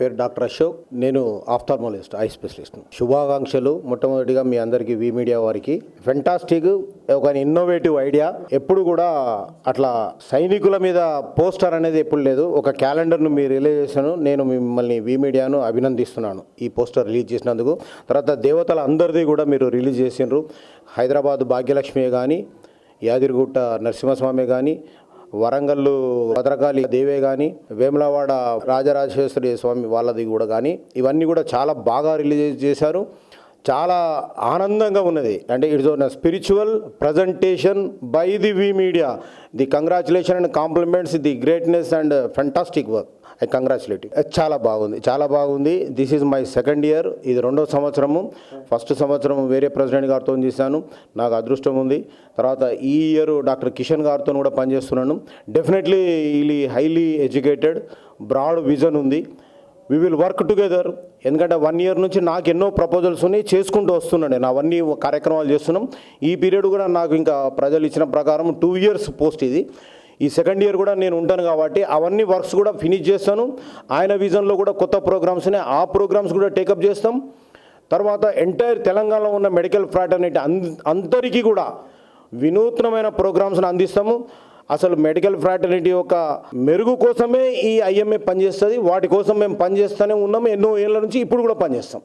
పేరు డాక్టర్ అశోక్. నేను ophthalmologist, I specialist. శుభాకాంక్షలు మొట్టమొదటిగా మీ అందరికీ వి మీడియా వారికి. ఫెంటాస్టిక్, ఒక ఇన్నోవేటివ్ ఐడియా. ఎప్పుడు కూడా అట్లా సైనికుల మీద పోస్టర్ అనేది ఎప్పుడు లేదు. ఒక క్యాలెండర్ను మీరు రిలీజ్ చేశాను. నేను మిమ్మల్ని వి మీడియాను అభినందిస్తున్నాను ఈ పోస్టర్ రిలీజ్ చేసినందుకు. తర్వాత దేవతల అందరిది కూడా మీరు రిలీజ్ చేసినారు. హైదరాబాద్ భాగ్యలక్ష్మి కానీ, యాదిరిగుట్ట నరసింహస్వామి కానీ, వరంగల్లు భద్రకాళి దేవే కానీ, వేములవాడ రాజరాజేశ్వరి స్వామి వాళ్ళది కూడా కానీ, ఇవన్నీ కూడా చాలా బాగా రిలీజ్ చేశారు. చాలా ఆనందంగా ఉన్నది. అంటే its own spiritual presentation by the we media. The congratulation and compliments the greatness and fantastic work. I congratulate. చాలా బాగుంది, చాలా బాగుంది. This is my second year. ఇది 2వ సంవత్సరము. ఫస్ట్ సంవత్సరం వేరే ప్రెసిడెంట్ గారితో చేశాను, నాకు అదృష్టం ఉంది. తర్వాత ఈ ఇయర్ డాక్టర్ కిషన్ గారితో కూడా పనిచేస్తున్నాను. డెఫినెట్లీ ఈ హైలీ ఎడ్యుకేటెడ్, బ్రాడ్ విజన్ ఉంది. We will work together. ఎందుకంటే 1 ఇయర్ నుంచి నాకు ఎన్నో ప్రపోజల్స్ ఉన్నాయి, చేసుకుంటూ వస్తున్నాను. నేను అవన్నీ కార్యక్రమాలు చేస్తున్నాం. ఈ పీరియడ్ కూడా నాకు ఇంకా ప్రజలు ఇచ్చిన ప్రకారం 2 ఇయర్స్ పోస్ట్ ఇది. ఈ సెకండ్ ఇయర్ కూడా నేను ఉంటాను కాబట్టి అవన్నీ వర్క్స్ కూడా ఫినిష్ చేస్తాను. ఆయన విజన్లో కూడా కొత్త ప్రోగ్రామ్స్ ఉన్నాయి, ఆ ప్రోగ్రామ్స్ కూడా టేకప్ చేస్తాం. తర్వాత ఎంటైర్ తెలంగాణలో ఉన్న మెడికల్ ఫ్రాటర్నిటీ అందరికీ కూడా వినూత్నమైన ప్రోగ్రామ్స్ని అందిస్తాము. అసలు మెడికల్ ఫ్రాటర్నిటీ యొక్క మెరుగు కోసమే ఈ ఐఎంఏ పనిచేస్తుంది. వాటి కోసం మేము పనిచేస్తూనే ఉన్నాము ఎన్నో ఏళ్ళ నుంచి, ఇప్పుడు కూడా పనిచేస్తాం.